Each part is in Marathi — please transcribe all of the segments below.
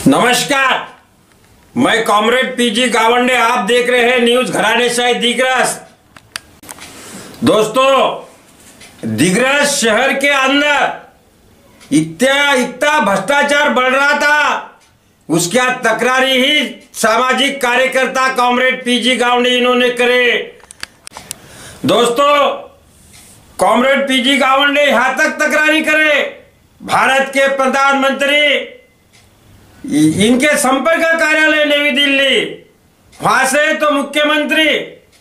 नमस्कार, मैं कॉमरेड पीजी गावंडे। आप देख रहे हैं न्यूज घरानेशाही दिग्रस। दोस्तों, दिग्रस शहर के अंदर इतना भ्रष्टाचार बढ़ रहा था, उसका तकरारी ही सामाजिक कार्यकर्ता कॉमरेड पीजी गावंडे इन्होंने करे। दोस्तों, कॉमरेड पीजी गावंडे यहां तक तकरारी करे, भारत के प्रधानमंत्री इनके संपर्क कार्यालय नई दिल्ली, वहां से तो मुख्यमंत्री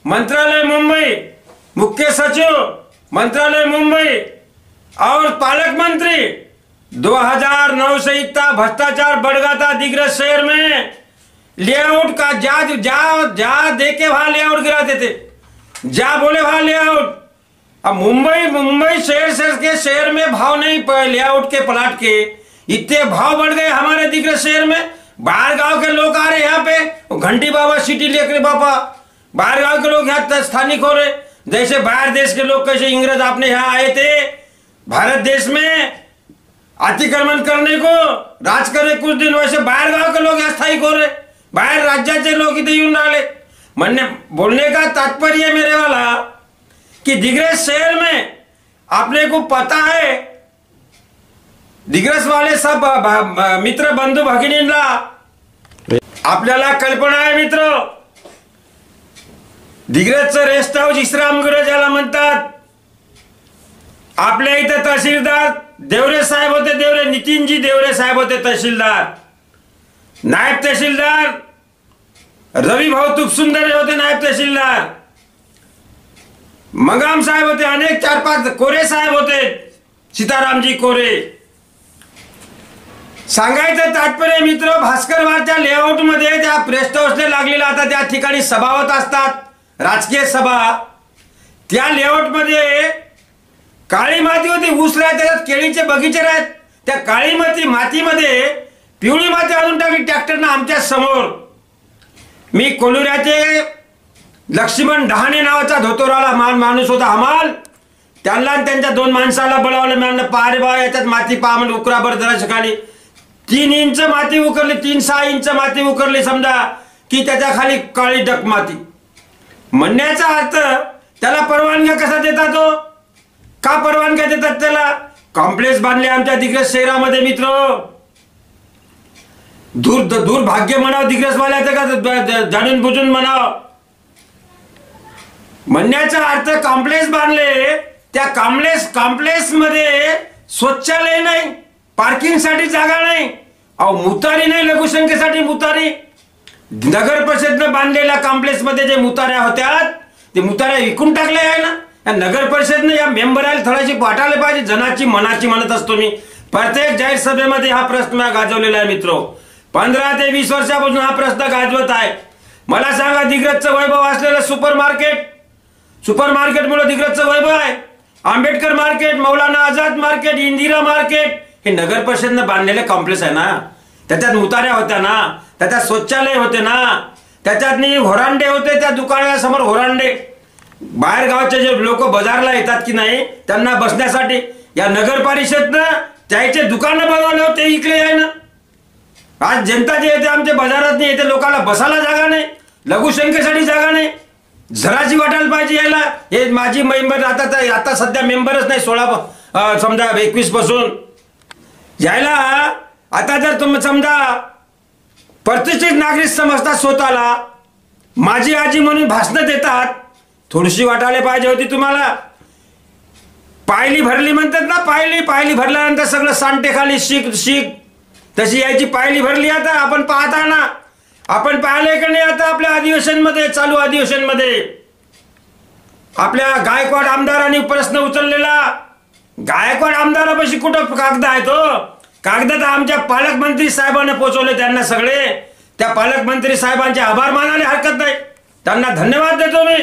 मंत्रालय मुंबई, मुख्य सचिव मंत्रालय मुंबई और पालक मंत्री 2009 से इतना भ्रष्टाचार बढ़ गया था दिग्रस शहर में। लेआउट का जा दे के वहां लेआउट गिराते थे, जा बोले वहां लेआउट। अब मुंबई शहर में भाव नहीं, लेआउट के प्लाट के इतने भाव बढ़ गए हमारे दिग्रस शहर में। बाहर गांव के लोग आ रहे यहाँ पे, घंटी बाबा सिटी लेकर बाबा, बाहर गांव के लोग यहाँ स्थानिक हो रहे। जैसे बाहर देश के लोग कैसे इंग्रज अपने यहाँ आए थे भारत देश में अतिक्रमण करने को, राज करने कुछ दिन, वैसे बाहर गांव के लोग यहाँ स्थायिक हो रहे, बाहर राज्याचे लोग इथे येऊन राहिले। बोलने का तात्पर्य मेरे वाला कि दिग्रस शहर में आपने को पता है, दिग्रस वाले सब मित्र बंधू भगिनींना आपल्याला कल्पना आहे मित्र, दिग्रसचं रेस्ट हाऊस इस्रामगृह ज्याला म्हणतात। आपल्या इथे तहसीलदार देवरे साहेब होते, नितीनजी देवरे साहेब होते तहसीलदार। नायब तहसीलदार रवि भाऊ तुपसुंदर होते नायब तहसीलदार। मंगाम साहेब होते, अनेक 4-5 कोरे साहेब होते, सीतारामजी कोरे। सांगायचं तात्पर्य मित्र, भास्करवारच्या लेआउट मध्ये त्या प्रेस्ट हाऊसने लागलेला आता त्या ठिकाणी सभा होत असतात, राजकीय सभा। त्या लेआउट मध्ये काळी माती होती, ऊस राहत, त्याच्यात केळीचे बगीचे राहत। त्या काळी मातीमध्ये पिवळी माती आणून टाकली ट्रॅक्टरनं आमच्या समोर। मी कोलुऱ्याचे लक्ष्मण डहाणे नावाचा धोतोराला माणूस होता हमाल, त्यांना त्यांच्या 2 माणसाला बोलावलं। मी पारे बा याच्यात माती पहा म्हणजे उकराबर जरा सकाळी 3 इंच माती उकरली, 3-6 इंच माती उकरली समजा की त्याच्या खाली काळी डक माती। म्हणण्याचा अर्थ त्याला परवानग्या कसा देतात तो, का परवानग्या देतात त्याला? कॉम्प्लेक्स बांधले आमच्या दिग्रस शहरामध्ये मित्र। दुर्भाग्य म्हणावं दिग्रसवाल्याचं का जाणून बुजून म्हणावं। म्हणण्याचा अर्थ कॉम्प्लेक्स बांधले, त्या कॉम्प्लेक्स मध्ये शौचालय नाही, पार्किंग साठी जागा नाही, अहो मुतारी नाही, लघुसंख्येसाठी मुतारी। नगर परिषदेने बांधलेल्या कॉम्प्लेक्स मध्ये जे मुताऱ्या होत्या ते मुताऱ्या विकून टाकल्या आहे ना। या नगर परिषदेने या मेंबराला थोडीशी वाटायला पाहिजे, जनाची मनाची म्हणत असतो मी। प्रत्येक जाहीर सभेमध्ये हा प्रश्न गाजवलेला आहे मित्र, 15 ते 20 वर्षापासून हा प्रश्न गाजवत आहे। मला सांगा, दिग्रसचं वैभव असलेलं सुपर मार्केट मुळे दिग्रसचं वैभव आहे। Ambedkar market, Maulana Azad market, Indira market हे नगर परिषदेने बांधलेले कॉम्प्लेक्स आहे ना। त्याच्यात मुताऱ्या होत्या ना, त्याच्यात शौचालय होते ना, त्याच्यात होरांडे होते, त्या दुकानासमोर होरांडे। बाहेर गावचे जे लोक बाजारला येतात की नाही त्यांना बसण्यासाठी या नगर परिषदेनं त्याचे दुकानं बनवले होते, इकडे आहे ना। आज जनता जे येते आमच्या बाजारात नाही येते, लोकांना बसायला जागा नाही, लघुसंख्येसाठी जागा नाही, जराची वाटायला पाहिजे यायला। हे माझी मेंबर आता सध्या मेंबरच नाही, 16 समजा 21 पासून यायला। आता जर तुम्ही समजा प्रतिष्ठित नागरिक समजतात स्वतःला, माझी आजी म्हणून भाषण देतात, थोडीशी वाटायला पाहिजे होती तुम्हाला। पायली भरली म्हणतात ना, पायली भरल्यानंतर सगळं सांडते खाली, शीक तशी यायची पायली भरली। आता आपण पाहता ना, आपण पाहिलंय का नाही आता आपल्या अधिवेशनमध्ये, चालू अधिवेशनमध्ये आपल्या गायकवाड आमदारांनी प्रश्न उचललेला। गायकवाड आमदारापाशी कुठं कागद आहे तो? कागद तर आमच्या पालकमंत्री साहेबांना पोहोचवले त्यांना सगळे। त्या पालकमंत्री साहेबांचे आभार मानायला हरकत नाही, त्यांना धन्यवाद देतो मी।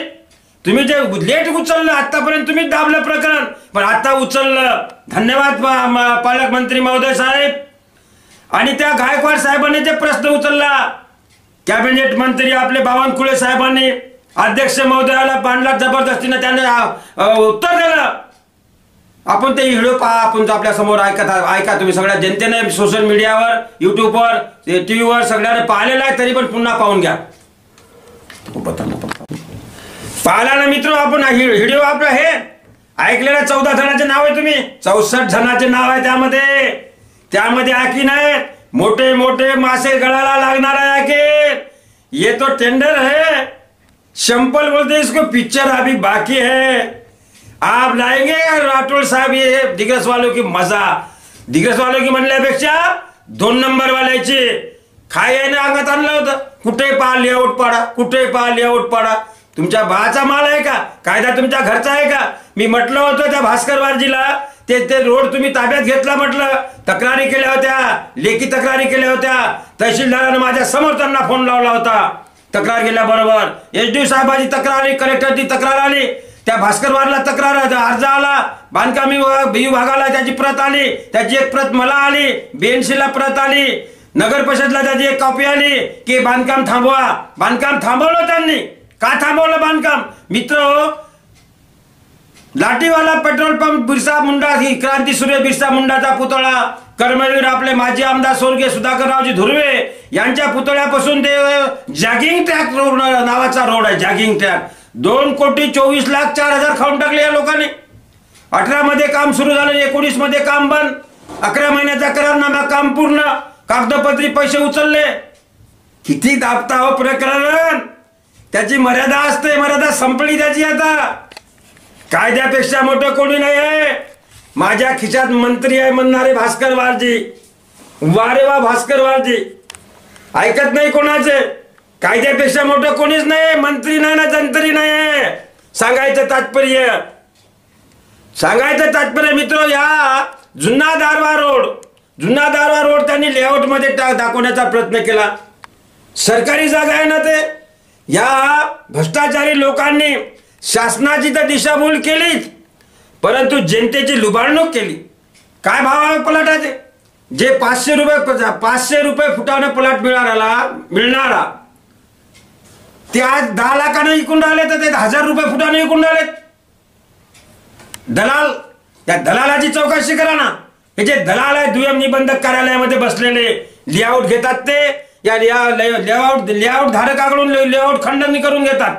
तुम्ही जे लेट उचललं आतापर्यंत, तुम्ही दाबलं प्रकरण, पण आता उचललं, धन्यवाद पालकमंत्री महोदय साहेब। आणि त्या गायकवाड साहेबांनी जे प्रश्न उचलला, कॅबिनेट मंत्री आपले बावनकुळे साहेबांनी अध्यक्ष महोदयाला बांधला, जबरदस्तीने त्यांना उत्तर दिलं। आपण ते व्हिडिओ पहा, आपण आपल्या समोर ऐका तुम्ही सगळ्या जनतेने सोशल मीडियावर, युट्यूबवर, टीव्हीवर सगळ्यांनी पाहिलेलं आहे, तरी पण पुन्हा पाहून घ्या. पाहिला ना मित्र आपण व्हिडिओ आपलं हे ऐकलेलं 14 जणांचे नाव आहे, तुम्ही 64 जणांचे नाव आहे त्यामध्ये आखी नाहीत. मोठे मोठे मासे गळाला लागणार है ये तो टेंडर है. शंपल बोलते इसको पिक्चर अभी बाकी है. आप लाएंगे राठौड़ साहब ये दिग्रस वालों की मजा. दिग्रस वालों की म्हणल्यापेक्षा 2 नंबर वाल्याची खायने अंगात आणलं होतं. कुठे पहा लेआउट पाडा, कुठे पहा लेआउट पाडा. तुमच्या भाचा माल आहे का? कायदा तुमच्या घरचा आहे का? मी म्हटलं होतं त्या भास्कर वारजीला, ते रोड तुम्ही ताब्यात घेतला म्हटलं. तक्रारी केल्या होत्या, लेखी तक्रारी केल्या होत्या. तहसीलदाराने माझ्या समोर त्यांना फोन लावला होता. तक्रार केल्याबरोबर एसडीओ साहेबांची तक्रार आली, कलेक्टरची तक्रार आली, त्या भास्कर वारला तक्रार अर्ज आला, बांधकाम विभागाला त्याची प्रत आली, त्याची एक प्रत मला आली, बीएनसीला प्रत आली, नगर परिषदला त्याची एक कॉपी आली की बांधकाम थांबवा. बांधकाम थांबवलं त्यांनी. का थांबवलं बांधकाम? मित्र, लाठीवाला पेट्रोल पंप बिरसा मुंडा ही क्रांतीसूर्य बिरसा मुंडाचा पुतळा, कर्मवीर आपले माजी आमदार स्वर्गीय सुधाकररावजी धुर्वे यांच्या पुतळ्यापासून ते जॅगिंग ट्रॅक रोड नावाचा रोड आहे. जॅगिंग ट्रॅक 2,24,04,000 खाऊन टाकले या लोकांनी. 18 मध्ये काम सुरू झालं, 19 मध्ये काम बंद, 11 महिन्याचा करारनामा, काम पूर्ण, कागदपत्री पैसे उचलले. किती दाबता हो प्रकरण. त्याची मर्यादा असते, मर्यादा संपली त्याची. आता कायद्यापेक्षा मोठं कोणी नाही आहे. माझ्या खिशात मंत्री आहे म्हणणारे भास्कर वारजी, वारे वा भास्कर वारजी, ऐकत नाही कोणाचे. कायद्यापेक्षा मोठं कोणीच नाही, मंत्री नाही ना जंत्री नाही. सांगायचं तात्पर्य मित्र, या जुना दारवा रोड त्यांनी लेआउट मध्ये दाखवण्याचा प्रयत्न केला. सरकारी जागा आहे ना ते. या भ्रष्टाचारी लोकांनी शासनाची तर दिशाभूल केलीच, परंतु जनतेची लुबाडणूक केली. काय भाव आहे प्लॉटाचे? जे 500 रुपये फुटाने प्लॉट मिळणारा ते आज 10 लाखाने विकून राहिले, तर ते 1000 रुपये फुटाने विकून राहिले. दलाल, त्या दलालाची चौकशी करा ना. हे जे दलाल आहे दुय्यम निबंधक कार्यालयामध्ये बसलेले, लेआउट घेतात ते या लेआउट धारकाकडून लेआउट खंडणी करून घेतात.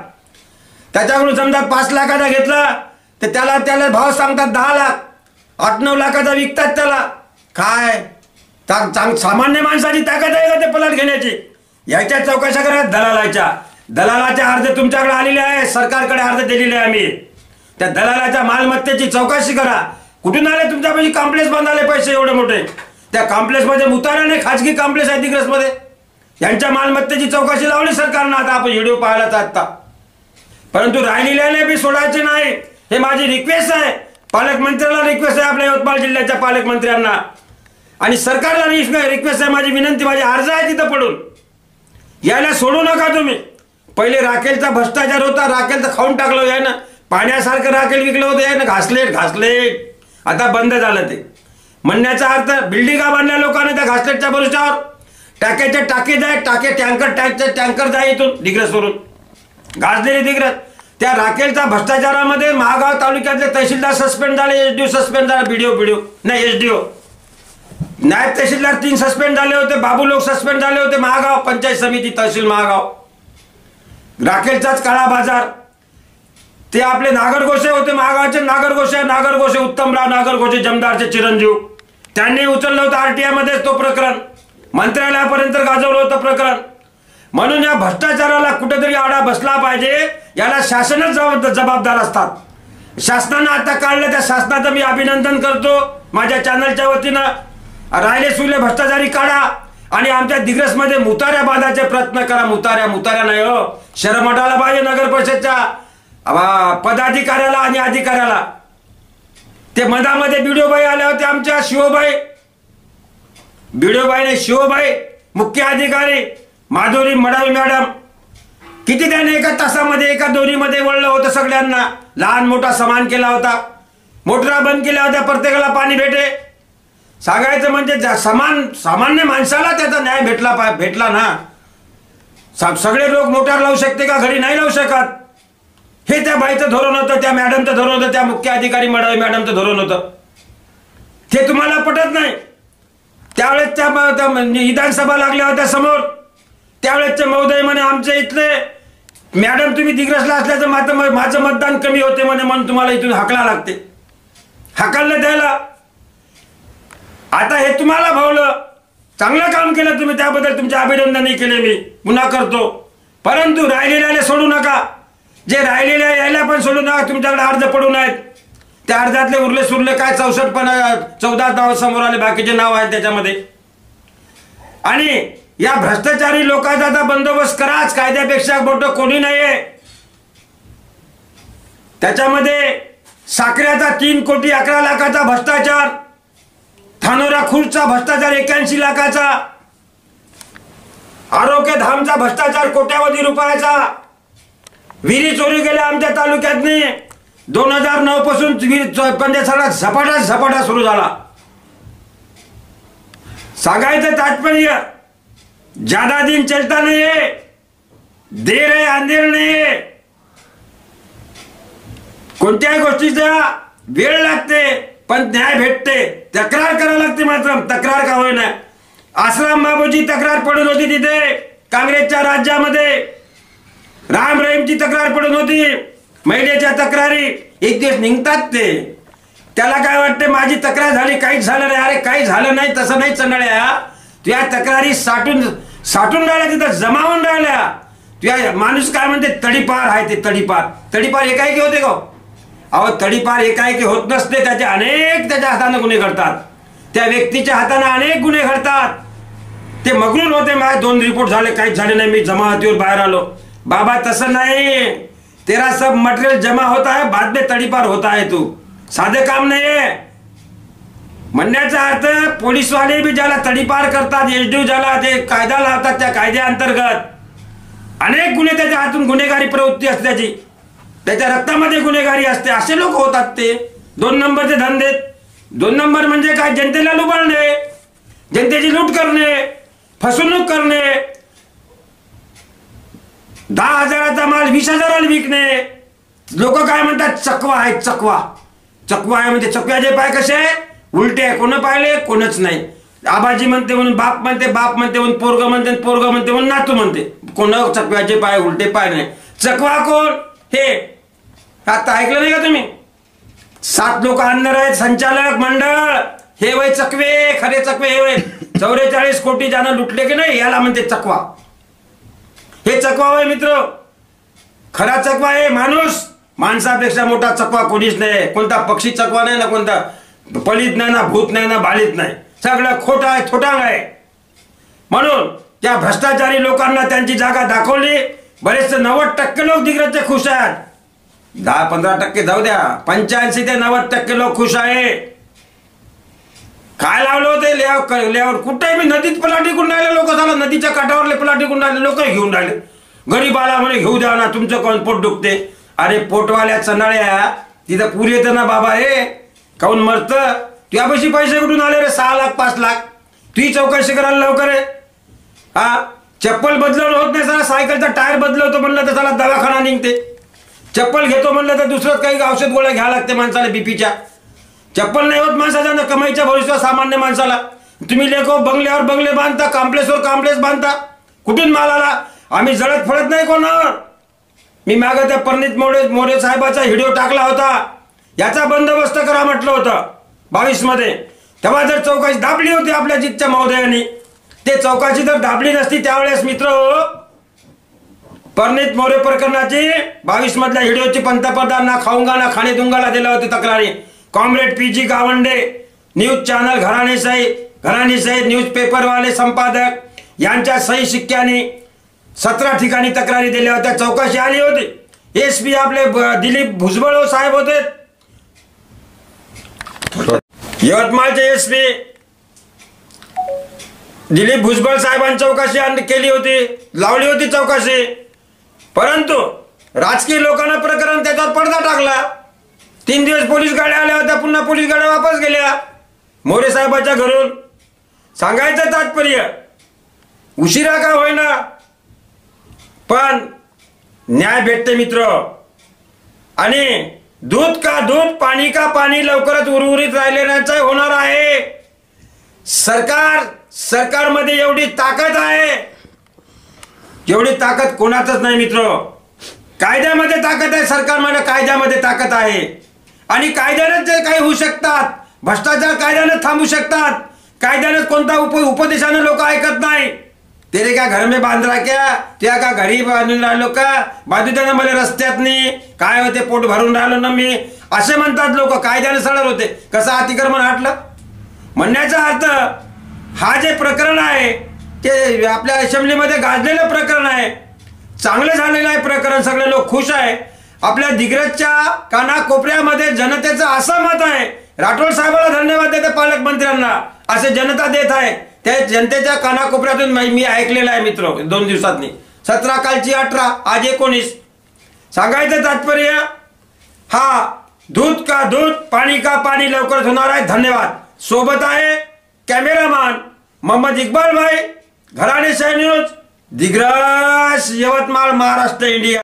त्याच्याकडून समजा 5 लाखाचा घेतला तर त्याला भाव सांगतात 10 लाख, 8-9 लाखाचा विकतात त्याला. काय सामान्य माणसाची ताकद आहे का ते प्लॉट घेण्याची? याच्या चौकशा करा. दलालाचे अर्ज तुमच्याकडे आलेले आहे, सरकारकडे अर्ज दिलेले आहे आम्ही. त्या दलालाच्या मालमत्तेची चौकशी करा. कुठून आले तुमच्यापाशी कॉम्प्लेक्स बांधाले पैसे एवढे मोठे? त्या कॉम्प्लेक्स मध्ये मुताराने खाजगी कॉम्प्लेक्स आहे दिग्रस मध्ये. यांच्या मालमत्तेची चौकशी लावली सरकारनं. आता आपण व्हिडिओ पाहायला आता, परंतु राहिलेल्याने बी सोडायचे नाही. हे माझी रिक्वेस्ट आहे, पालकमंत्र्यांना रिक्वेस्ट आहे, आपल्या यवतमाळ जिल्ह्याच्या पालकमंत्र्यांना, आणि सरकारला रिक्वेस्ट आहे, माझी विनंती, माझे अर्ज आहे तिथं पडून. यायला सोडू नका तुम्ही. पहिले राखेलचा भ्रष्टाचार होता, राखेल तर खाऊन टाकलं आहे ना, पाण्यासारखं राखेल विकलं होतं आहे ना, घासलेट. आता बंद झालं ते. म्हणण्याचा अर्थ, बिल्डिंगा बांधल्या लोकांना त्या घासलेटच्या भरोशावर. टाक्याचे टाके जाय, टँकर जाय इथून दिग्रसवरून, घासलेली दिग्रस. त्या राखेलच्या भ्रष्टाचारामध्ये महागाव तालुक्यातले तहसीलदार सस्पेंड झाले, एसडीओ सस्पेंड झाला, एसडीओ नायब तहसीलदार 3 सस्पेंड झाले होते, बाबू लोक सस्पेंड झाले होते. महागाव पंचायत समिती तहसील महागाव, राखेलचाच काळा बाजार. ते आपले नागरगोसे होते, महागावचे नागरगोसे उत्तमराव नागरगोसे, जमदारचे चिरंजीव, त्यांनी उचललं होतं आरटीआय मध्ये तो प्रकरण, मंत्रालयापर्यंत गाजवलं होतं प्रकरण. म्हणून या भ्रष्टाचाराला कुठेतरी आळा बसला पाहिजे. याला शासनच जबाबदार असतात. शासनानं आता काढलं, त्या शासनाचं मी अभिनंदन करतो माझ्या चॅनलच्या वतीनं. राहिले सुले भ्रष्टाचारी काढा आणि आमच्या दिग्रसमध्ये मुताऱ्या बांधायचे प्रयत्न करा. मुताऱ्या नाही हो, शरम वाटायला पाहिजे नगर परिषदच्या पदाधिकाऱ्याला आणि अधिकाऱ्याला. ते मधामध्ये बीडीओबाई आल्या होत्या आमच्या, शिवबाई मुख्य अधिकारी, माधुरी मडावी मॅडम. किती त्याने एका तासामध्ये, एका दोन्हीमध्ये वळलं होतं सगळ्यांना. लहान मोठा समान केला होता, मोटरा बंद केल्या होत्या, प्रत्येकाला पाणी भेटे. सांगायचं म्हणजे सामान्य माणसाला त्याचा न्याय भेटला ना. सगळे लोक मोटार लावू शकते का? घरी नाही लावू शकत. हे त्या बाईचं धोरण होतं, त्या मॅडमचं धोरण होतं, त्या मुख्य अधिकारी मडावी मॅडमचं धोरण होतं. ते तुम्हाला पटत नाही। त्यावेळेस त्या विधानसभा लागल्या होत्या समोर, त्यावेळेसचे महोदय म्हणे आमच्या इथले मॅडम तुम्ही दिग्रसला असल्याचं माझं मतदान कमी होते म्हणे, म्हणून तुम्हाला इथून हाकला लागते, हाकललं द्यायला। आता हे तुम्हाला भावलं, चांगलं काम केलं तुम्ही, त्याबद्दल तुमचे अभिनंदन केले मी, पुन्हा करतो। परंतु राहिलेल्या सोडू नका, जे राहिलेल्या यायला पण सोडू नका। तुमच्याकडे अर्ज पडून आहेत, त्या अर्जातले उरले सुरले काय 14 नाव समोर आले, बाकीचे नाव आहेत त्याच्यामध्ये। आणि या भ्रष्टाचारी लोकांचा आता बंदोबस्त कराच, कायद्यापेक्षा मोठं कोणी नाहीये। त्याच्यामध्ये साखरेचा 3 कोटी 11 लाखाचा भ्रष्टाचार, धानोरा खुर्दचा भ्रष्टाचार 81 लाखाचा, आरोग्य धामचा भ्रष्टाचार कोट्यावधी रुपयाचा, विहिरी चोरी गेल्या आमच्या तालुक्यातनी 2009 पासून म्हणजे सगळा झपाटा सुरू झाला। सांगायचं तात्पर्य, ज्यादा दिन चलता नहीं है, देर है अंधेर नहीं है। कोणत्याही गोष्टीचा वेळ लागते पण न्याय भेटते, तक्रार करावी लागते। मात्र तक्रार का होईना, आश्रम बाबूची तक्रार पडून होती तिथे काँग्रेसच्या राज्यामध्ये, राम रहीमची तक्रार पडून होती, महिलेच्या तक्रारी एक दिवस निघतात ते, त्याला काय वाटते माझी तक्रार झाली काहीच झालं नाही। अरे काही झालं नाही तसं नाही चंडळ्या, तुझ्या तक्रारी साठून राहिल्या, तिथं जमावून राहिल्या। तुझ्या माणूस काय म्हणते तडीपार आहे, ते तडीपार एकाएकी होते का? अहो तडीपार एकाएकी होत नसते, त्याच्या हाताने गुन्हे घडतात, त्या व्यक्तीच्या हाताने अनेक गुन्हे घडतात। ते मगरूर होते, माझे 2 रिपोर्ट झाले काहीच झाले नाही, मी जमावतीवर बाहेर आलो। बाबा तसं नाही, तेरा सब मटेरियल जमा होता है, बाद में तडीपार होता है, तू साधे काम नाही आहे। म्हणण्याचा अर्थ पोलीसवाले बी ज्याला तडीपार करतात, एसडीओ ज्याला ते कायदा लावतात, त्या कायद्याअंतर्गत अनेक गुन्हे त्याच्या हातून गुन्हेगारी प्रवृत्ती असते, त्याची त्याच्या रक्तामध्ये गुन्हेगारी असते, असे लोक होतात ते 2 नंबरचे धंदे। 2 नंबर म्हणजे काय, जनतेला लुबाडणे, जनतेची लूट करणे, फसवणूक करणे, 10,000चा माल 20,000ला विकणे। लोक काय म्हणतात चकवा आहे, चकवा आहे म्हणजे चकव्याचे पाय कसे उलटे, कोण पाहिले कोणच नाही। आबाजी म्हणते म्हणून बाप म्हणते, बाप म्हणते म्हणून पोरग म्हणते, पोरग म्हणते म्हणून नातू म्हणते, कोण चकव्याचे पाय उलटे पाय नाही। चकवा कोण हे आता ऐकलं नाही का तुम्ही? 7 लोक आणणार आहेत संचालक मंडळ, हे वय चकवे, खरे चकवे हे वय 44 कोटी ज्यानं लुटले की नाही, याला म्हणते चकवा। हे चकवा होय मित्र, खरा चकवा आहे माणूस, माणसापेक्षा मोठा चकवा कोणीच नाही। कोणता पक्षी चकवा नाही ना, कोणता पलित नाही ना, भूत नाही ना, बालित नाही, सगळं खोटा आहे, थोटांग आहे। म्हणून त्या भ्रष्टाचारी लोकांना त्यांची जागा दाखवली। बरेचसे 90% लोक दिग्रजचे खुश आहेत, 10-15% जाऊ द्या, 85 ते 90% लोक खुश आहे। काय लावलं होते लेआउट, कुठेही मी नदीत पलाटी करून राहिले लोक, झाला नदीच्या काठावरले पलाटी करून राहिले लोक, घेऊन राहिले। गरीबाला म्हणे घेऊ द्या ना, तुमचं कोण पोट दुखते? अरे पोटवाल्या चंडाळ्या, तिथं पूर येतं ना बाबा, हे काऊन मरत? तुझ्यापाशी पैसे कुठून आले रे? 6 लाख 5 लाख, तुझी चौकशी करायला लवकर आहे। हा चप्पल बदलवलं होत नाही, साला सायकलचा टायर बदलवतो म्हणलं तर साला दवाखाना निघते, चप्पल घेतो म्हणलं तर दुसरंच काही औषध गोळ्या घ्यावं लागते माणसाला, बीपीच्या। चप्पल नाही होत माणसाच्या कमाईच्या भविष्यात सामान्य माणसाला। तुम्ही लेखो बंगल्यावर बंगले बांधता, कॉम्प्लेक्सवर कॉम्प्लेक्स बांधता, कुठून माल आला? आम्ही जळत फळत नाही कोणावर। मी मागं त्या पंडित मोरे साहेबाचा व्हिडिओ टाकला होता, याचा बंदोबस्त करा म्हटलं होतं 22 मध्ये, तेव्हा जर चौकशी दाबली होती आपल्या जितच्या महोदयांनी, ते चौकशी जर दाबली नसती त्यावेळेस मित्र, पंडित मोरे प्रकरणाची 22 मधल्या व्हिडिओची पंतप्रधान ना खाऊंगा ना खाणे दूंगाला दिला होती तक्रारी। Comrade PG Gawande, news channel घराणेसहित न्यूज पेपर वाले संपादक यांच्या सही शिक्क्याने 17 ठिकाणी तक्रारी दिल्या होत्या, चौकशी आली होती। एसपी आपले दिलीप भुजबळ साहेब होते, यवतमाळचे एसपी दिलीप भुजबळ साहेबांनी चौकशी केली होती, लावली होती चौकशी। परंतु राजकीय लोकांना प्रकरण त्याच्यावर पडदा टाकला। 3 दिवस पोलीस गाड्या आल्या होत्या, पुन्हा पोलीस गाड्या वापस गेल्या मोरे साहेबांच्या घरून। सांगायचं तात्पर्य, उशिरा का होईना पण न्याय भेटते मित्र। आणि दूध का दूध पाणी का पाणी लवकरच उर्वरित राहिलेल्यांचा होणार आहे। सरकारमध्ये एवढी ताकद आहे, एवढी ताकद कोणातच नाही मित्र। कायद्यामध्ये ताकद आहे, सरकारमध्ये कायद्यामध्ये ताकद आहे आणि कायद्यानेच जे काही होऊ शकतात, भ्रष्टाचार कायद्याने थांबू शकतात। कायद्याने कोणता उपदेशाने लोक ऐकत नाही। तेरे क्या घर में बांध रहा क्या, त्या का घरी बांधून राहिलो का, बाजूच्या मला रस्त्यातनी काय होते पोट भरून राहिलो ना मी, असे म्हणतात लोक। कायद्याने सरळ होते, कसं अतिक्रमण हटलं। म्हणण्याचा अर्थ हा जे प्रकरण आहे ते आपल्या असेंब्लीमध्ये गाजलेलं प्रकरण आहे, चांगलं झालेलं आहे प्रकरण, सगळे लोक खुश आहे। आपल्या दिग्रजच्या कानाकोपऱ्यामध्ये जनतेचं असं मत आहे, राठोड साहेबाला धन्यवाद देते, पालकमंत्र्यांना असे जनता देत आहे। त्या जनतेच्या कानाकोपऱ्यातून मी ऐकलेलं आहे मित्र 2 दिवसांनी। 17 कालची 18, आज 19। सांगायचं तात्पर्य हा, दूध का दूध पाणी का पाणी लवकरच होणार आहे। धन्यवाद। सोबत आहे कॅमेरामॅन मोहम्मद इक्बाल भाई, घराणे न्यूज, दिग्रज, यवतमाळ, महाराष्ट्र, इंडिया।